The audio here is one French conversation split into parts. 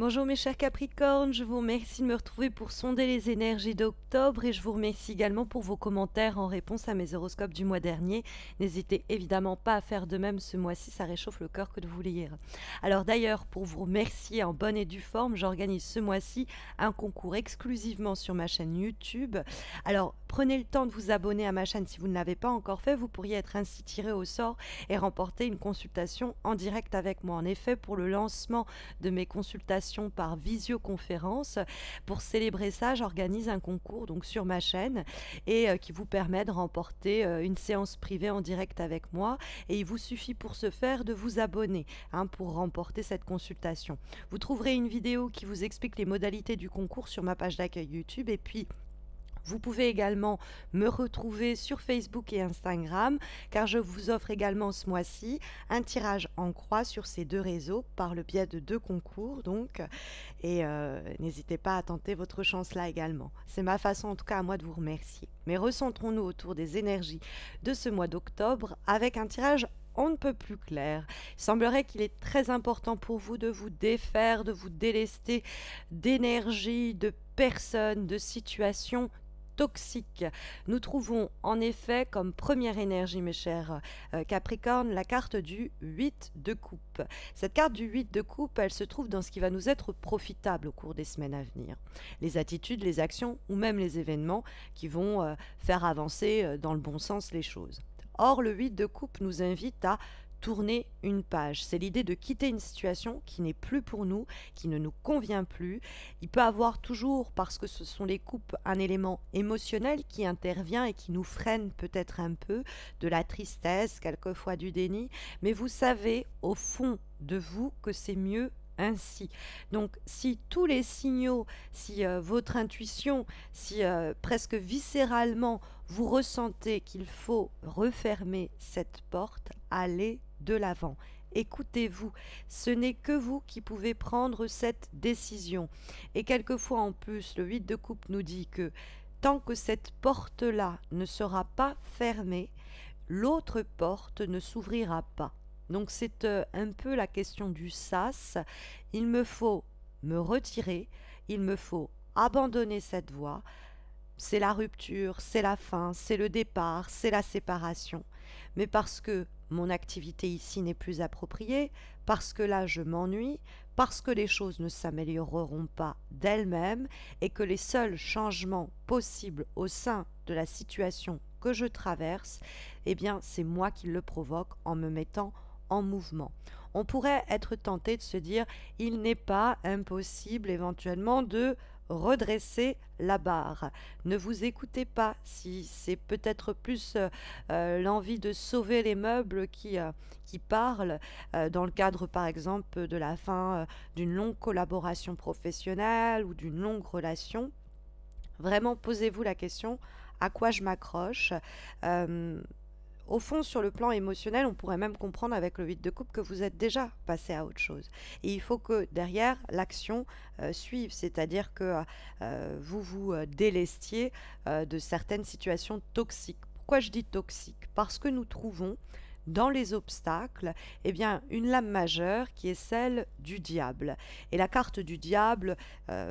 Bonjour mes chers Capricornes, je vous remercie de me retrouver pour sonder les énergies d'octobre et je vous remercie également pour vos commentaires en réponse à mes horoscopes du mois dernier. N'hésitez évidemment pas à faire de même ce mois-ci, ça réchauffe le cœur que de vous lire. Alors d'ailleurs, pour vous remercier en bonne et due forme, j'organise ce mois-ci un concours exclusivement sur ma chaîne YouTube. Alors prenez le temps de vous abonner à ma chaîne si vous ne l'avez pas encore fait, vous pourriez être ainsi tiré au sort et remporter une consultation en direct avec moi. En effet, pour le lancement de mes consultations par visioconférence. Pour célébrer ça, j'organise un concours donc sur ma chaîne et qui vous permet de remporter une séance privée en direct avec moi. Et il vous suffit pour ce faire de vous abonner pour remporter cette consultation. Vous trouverez une vidéo qui vous explique les modalités du concours sur ma page d'accueil YouTube et puis vous pouvez également me retrouver sur Facebook et Instagram car je vous offre également ce mois-ci un tirage en croix sur ces deux réseaux par le biais de 2 concours donc et n'hésitez pas à tenter votre chance là également. C'est ma façon en tout cas à moi de vous remercier. Mais recentrons-nous autour des énergies de ce mois d'octobre avec un tirage on ne peut plus clair. Il semblerait qu'il est très important pour vous de vous défaire, de vous délester d'énergie, de personnes, de situations toxique. Nous trouvons en effet comme première énergie, mes chers Capricornes, la carte du 8 de coupe. Cette carte du 8 de coupe, elle se trouve dans ce qui va nous être profitable au cours des semaines à venir. Les attitudes, les actions ou même les événements qui vont faire avancer dans le bon sens les choses. Or, le 8 de coupe nous invite à tourner une page. C'est l'idée de quitter une situation qui n'est plus pour nous, qui ne nous convient plus. Il peut avoir toujours, parce que ce sont les coupes, un élément émotionnel qui intervient et qui nous freine peut-être un peu, de la tristesse, quelquefois du déni, mais vous savez au fond de vous que c'est mieux ainsi. Donc si tous les signaux, si votre intuition, si presque viscéralement vous ressentez qu'il faut refermer cette porte, allez de l'avant. Écoutez-vous, ce n'est que vous qui pouvez prendre cette décision. Et quelquefois en plus, le 8 de coupe nous dit que tant que cette porte-là ne sera pas fermée, l'autre porte ne s'ouvrira pas. Donc c'est un peu la question du sas. Il me faut me retirer, il me faut abandonner cette voie. C'est la rupture, c'est la fin, c'est le départ, c'est la séparation. Mais parce que mon activité ici n'est plus appropriée, parce que là je m'ennuie, parce que les choses ne s'amélioreront pas d'elles-mêmes et que les seuls changements possibles au sein de la situation que je traverse, eh bien c'est moi qui le provoque en me mettant en mouvement. On pourrait être tenté de se dire il n'est pas impossible éventuellement de redresser la barre. Ne vous écoutez pas si c'est peut-être plus l'envie de sauver les meubles qui parle dans le cadre par exemple de la fin d'une longue collaboration professionnelle ou d'une longue relation. Vraiment posez-vous la question à quoi je m'accroche. Au fond, sur le plan émotionnel, on pourrait même comprendre avec le 8 de coupe que vous êtes déjà passé à autre chose. Et il faut que derrière, l'action suive, c'est-à-dire que vous vous délestiez de certaines situations toxiques. Pourquoi je dis toxiques? Parce que nous trouvons dans les obstacles, eh bien, une lame majeure qui est celle du diable. Et la carte du diable,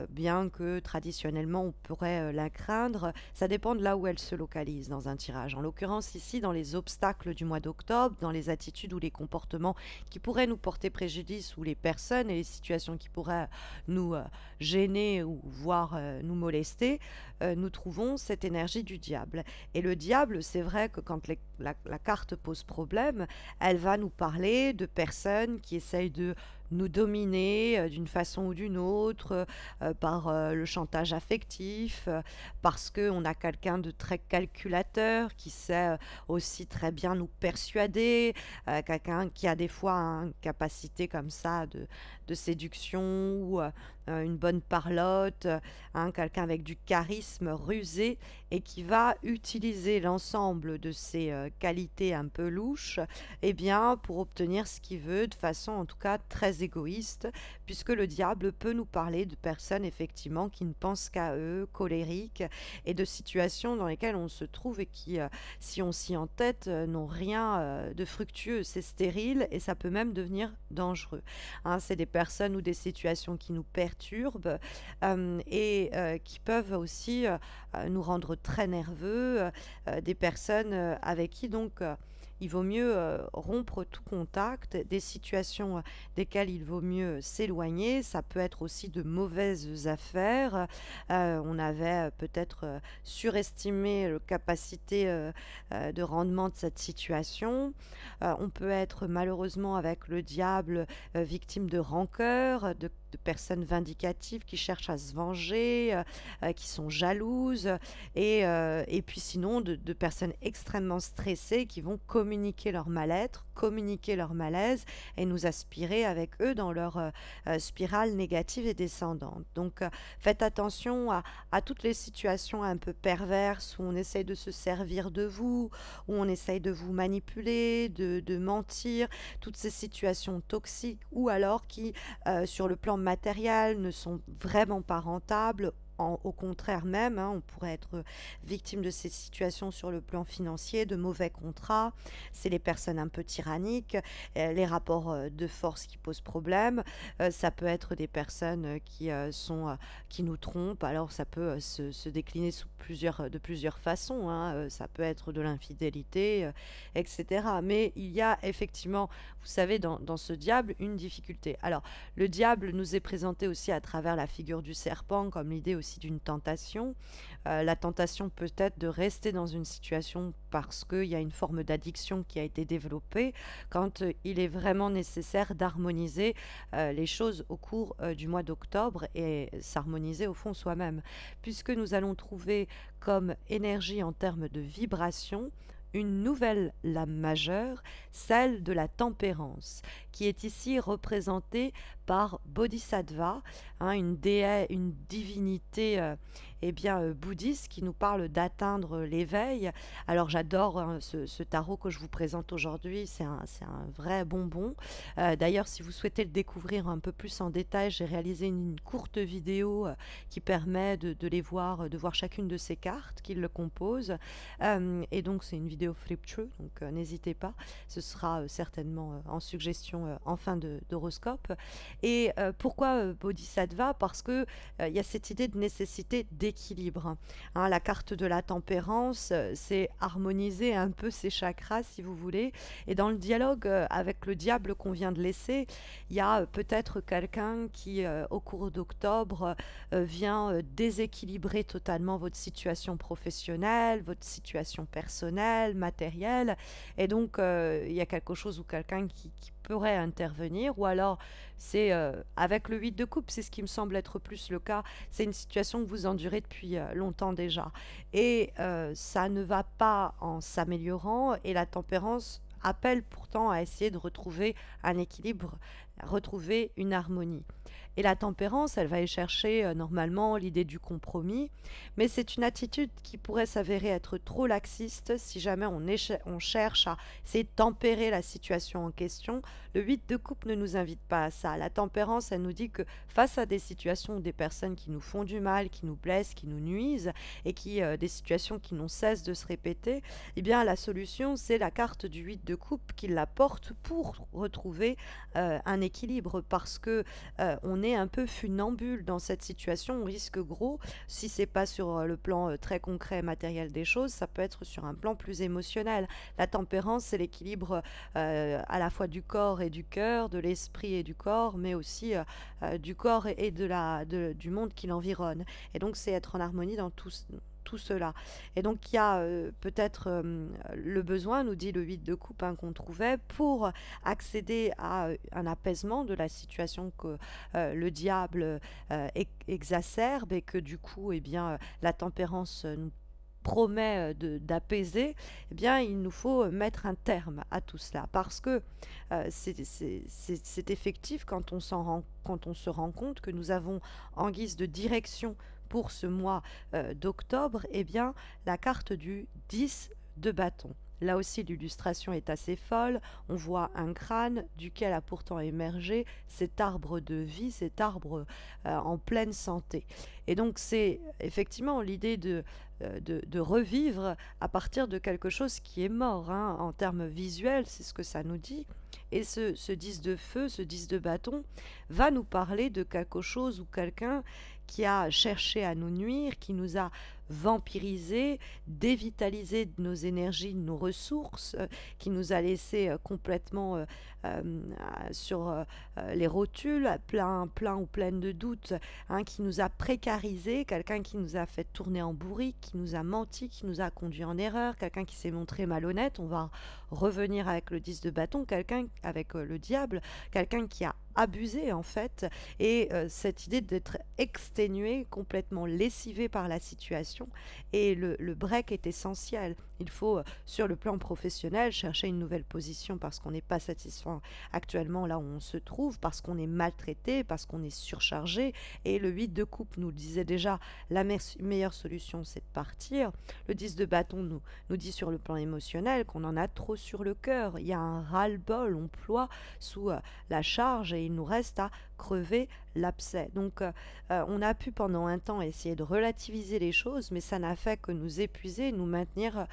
bien que traditionnellement on pourrait la craindre, ça dépend de là où elle se localise dans un tirage. En l'occurrence ici, dans les obstacles du mois d'octobre, dans les attitudes ou les comportements qui pourraient nous porter préjudice ou les personnes et les situations qui pourraient nous gêner ou voire nous molester, nous trouvons cette énergie du diable. Et le diable, c'est vrai que quand la carte pose problème, elle va nous parler de personnes qui essayent de nous dominer d'une façon ou d'une autre, par le chantage affectif, parce qu'on a quelqu'un de très calculateur qui sait aussi très bien nous persuader, quelqu'un qui a des fois une capacité comme ça de séduction ou une bonne parlotte, quelqu'un avec du charisme rusé et qui va utiliser l'ensemble de ses qualités un peu louches, eh bien, pour obtenir ce qu'il veut de façon en tout cas très très égoïstes, puisque le diable peut nous parler de personnes effectivement qui ne pensent qu'à eux, colériques, et de situations dans lesquelles on se trouve et qui, si on s'y entête, n'ont rien de fructueux. C'est stérile et ça peut même devenir dangereux. Hein, c'est des personnes ou des situations qui nous perturbent et qui peuvent aussi nous rendre très nerveux, des personnes avec qui donc il vaut mieux rompre tout contact, des situations desquelles il vaut mieux s'éloigner. Ça peut être aussi de mauvaises affaires. On avait peut-être surestimé la capacité de rendement de cette situation. On peut être malheureusement avec le diable victime de rancœur, de personnes vindicatives qui cherchent à se venger, qui sont jalouses, et puis sinon de personnes extrêmement stressées qui vont communiquer leur mal-être, communiquer leur malaise et nous aspirer avec eux dans leur spirale négative et descendante. Donc faites attention à toutes les situations un peu perverses où on essaye de se servir de vous, où on essaye de vous manipuler, de mentir, toutes ces situations toxiques ou alors qui, sur le plan matériel, ne sont vraiment pas rentables. Au contraire même, hein, on pourrait être victime de ces situations sur le plan financier, de mauvais contrats. C'est les personnes un peu tyranniques, les rapports de force qui posent problème. Ça peut être des personnes qui nous trompent. Alors ça peut se décliner de plusieurs façons, hein. Ça peut être de l'infidélité, etc. Mais il y a effectivement, vous savez, dans ce diable, une difficulté. Alors, le diable nous est présenté aussi à travers la figure du serpent, comme l'idée aussi d'une tentation. La tentation peut être de rester dans une situation parce qu'il y a une forme d'addiction qui a été développée, quand il est vraiment nécessaire d'harmoniser les choses au cours du mois d'octobre et s'harmoniser au fond soi-même, puisque nous allons trouver comme énergie en termes de vibration une nouvelle lame majeure, celle de la tempérance, qui est ici représentée par Bodhisattva, hein, une divinité bouddhiste qui nous parle d'atteindre l'éveil. Alors j'adore hein, ce tarot que je vous présente aujourd'hui, c'est un vrai bonbon. D'ailleurs, si vous souhaitez le découvrir un peu plus en détail, j'ai réalisé une courte vidéo qui permet de voir chacune de ces cartes qui le composent. Et donc c'est une vidéo flip through, donc n'hésitez pas, ce sera certainement en suggestion en fin d'horoscope. Et pourquoi Bodhisattva? Parce que il y a cette idée de nécessité d'équilibre. Hein, la carte de la tempérance, c'est harmoniser un peu ses chakras, si vous voulez. Et dans le dialogue avec le diable qu'on vient de laisser, il y a peut-être quelqu'un qui, au cours d'octobre, vient déséquilibrer totalement votre situation professionnelle, votre situation personnelle, matérielle. Et donc, il y a quelque chose ou quelqu'un qui pourrait intervenir, ou alors c'est avec le 8 de coupe, c'est ce qui me semble être plus le cas, c'est une situation que vous endurez depuis longtemps déjà, et ça ne va pas en s'améliorant, et la tempérance appelle pourtant à essayer de retrouver un équilibre, retrouver une harmonie. Et la tempérance, elle va aller chercher normalement l'idée du compromis, mais c'est une attitude qui pourrait s'avérer être trop laxiste si jamais on cherche à essayer de tempérer la situation en question. Le 8 de coupe ne nous invite pas à ça. La tempérance, elle nous dit que face à des situations ou des personnes qui nous font du mal, qui nous blessent, qui nous nuisent, et des situations qui n'ont cesse de se répéter, eh bien la solution, c'est la carte du 8 de coupe qui la porte pour retrouver un équilibre, parce que on est un peu funambule dans cette situation, on risque gros. Si c'est pas sur le plan très concret matériel des choses, ça peut être sur un plan plus émotionnel. La tempérance, c'est l'équilibre à la fois du corps et du cœur, de l'esprit et du corps, mais aussi du corps et du monde qui l'environne. Et donc c'est être en harmonie dans tout cela. Et donc il y a peut-être le besoin, nous dit le 8 de coupe, hein, qu'on trouvait pour accéder à un apaisement de la situation que le diable exacerbe, et que du coup eh bien, la tempérance nous promet d'apaiser. Eh bien il nous faut mettre un terme à tout cela, parce que c'est effectif quand quand on se rend compte que nous avons en guise de direction pour ce mois d'octobre, eh bien, la carte du 10 de bâton. Là aussi, l'illustration est assez folle. On voit un crâne duquel a pourtant émergé cet arbre de vie, cet arbre en pleine santé. Et donc c'est effectivement l'idée de revivre à partir de quelque chose qui est mort, hein, en termes visuels, c'est ce que ça nous dit. Et ce 10 de feu, ce 10 de bâton, va nous parler de quelque chose ou quelqu'un qui a cherché à nous nuire, qui nous a vampirisé, dévitalisé de nos énergies, de nos ressources, qui nous a laissé complètement sur les rotules, plein ou pleine de doutes, hein, qui nous a précarisé, quelqu'un qui nous a fait tourner en bourrique, qui nous a menti, qui nous a conduit en erreur, quelqu'un qui s'est montré malhonnête. On va revenir avec le 10 de bâton, quelqu'un avec le diable, quelqu'un qui a abusé en fait, et cette idée d'être exténué, complètement lessivé par la situation, et le break est essentiel. Il faut, sur le plan professionnel, chercher une nouvelle position parce qu'on n'est pas satisfait actuellement là où on se trouve, parce qu'on est maltraité, parce qu'on est surchargé, et le 8 de coupe nous le disait déjà, la meilleure solution c'est de partir. Le 10 de bâton nous dit sur le plan émotionnel qu'on en a trop sur le cœur, il y a un ras-le-bol, on ploie sous la charge et il nous reste à crever l'abcès. Donc on a pu pendant un temps essayer de relativiser les choses, mais ça n'a fait que nous épuiser, nous maintenir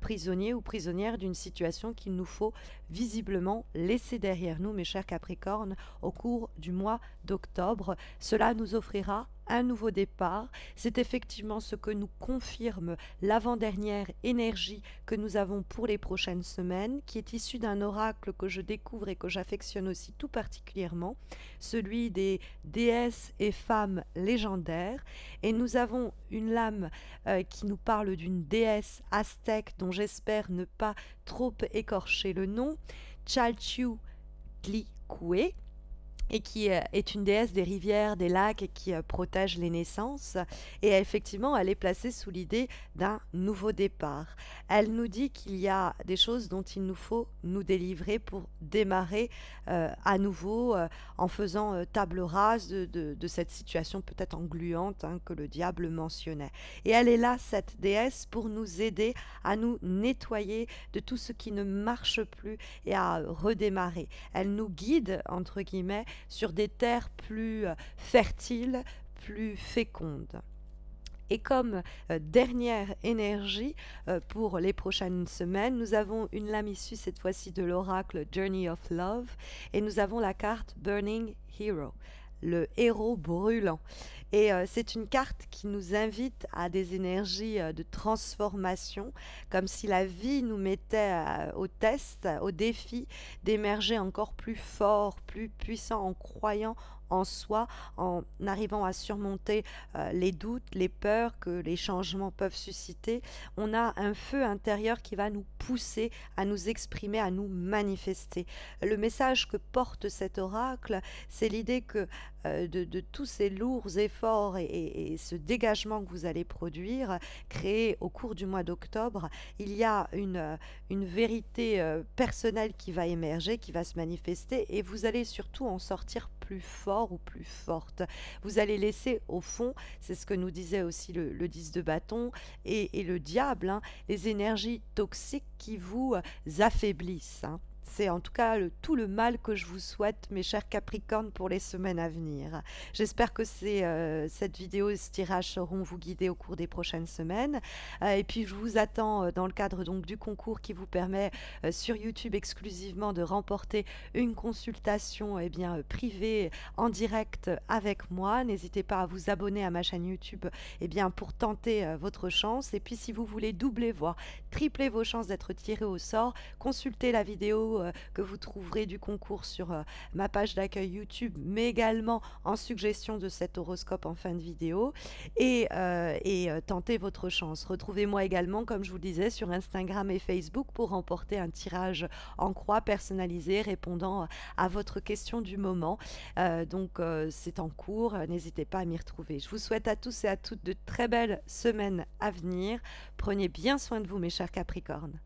prisonniers ou prisonnières d'une situation qu'il nous faut visiblement laisser derrière nous, mes chers Capricornes, au cours du mois d'octobre. Cela nous offrira un nouveau départ. C'est effectivement ce que nous confirme l'avant-dernière énergie que nous avons pour les prochaines semaines, qui est issue d'un oracle que je découvre et que j'affectionne aussi tout particulièrement, celui des déesses et femmes légendaires. Et nous avons une lame qui nous parle d'une déesse aztèque dont j'espère ne pas trop écorcher le nom, Chalchiuhtlicue, et qui est une déesse des rivières, des lacs, et qui protège les naissances. Et effectivement, elle est placée sous l'idée d'un nouveau départ. Elle nous dit qu'il y a des choses dont il nous faut nous délivrer pour démarrer à nouveau, en faisant table rase de cette situation peut-être engluante, hein, que le diable mentionnait. Et elle est là, cette déesse, pour nous aider à nous nettoyer de tout ce qui ne marche plus et à redémarrer. Elle nous guide, entre guillemets, sur des terres plus fertiles, plus fécondes. Et comme dernière énergie pour les prochaines semaines, nous avons une lame issue cette fois-ci de l'oracle Journey of Love, et nous avons la carte Burning Hero, le héros brûlant. Et c'est une carte qui nous invite à des énergies de transformation, comme si la vie nous mettait au test, au défi d'émerger encore plus fort, plus puissant, en croyant en soi, en arrivant à surmonter les doutes, les peurs que les changements peuvent susciter. On a un feu intérieur qui va nous pousser à nous exprimer, à nous manifester. Le message que porte cet oracle, c'est l'idée que de tous ces lourds efforts et ce dégagement que vous allez produire, créer au cours du mois d'octobre, il y a une vérité personnelle qui va émerger, qui va se manifester, et vous allez surtout en sortir plus fort ou plus forte. Vous allez laisser au fond, c'est ce que nous disait aussi le 10 de bâton et le diable, hein, les énergies toxiques qui vous affaiblissent, hein. C'est en tout cas tout le mal que je vous souhaite, mes chers Capricornes, pour les semaines à venir. J'espère que cette vidéo et ce tirage sauront vous guider au cours des prochaines semaines. Et puis je vous attends dans le cadre donc du concours qui vous permet sur YouTube exclusivement de remporter une consultation privée en direct avec moi. N'hésitez pas à vous abonner à ma chaîne YouTube pour tenter votre chance. Et puis si vous voulez doubler, voire tripler vos chances d'être tiré au sort, consultez la vidéo que vous trouverez du concours sur ma page d'accueil YouTube, mais également en suggestion de cet horoscope en fin de vidéo, et tentez votre chance. Retrouvez-moi également, comme je vous le disais, sur Instagram et Facebook pour remporter un tirage en croix personnalisé répondant à votre question du moment. C'est en cours, n'hésitez pas à m'y retrouver. Je vous souhaite à tous et à toutes de très belles semaines à venir. Prenez bien soin de vous, mes chers Capricornes.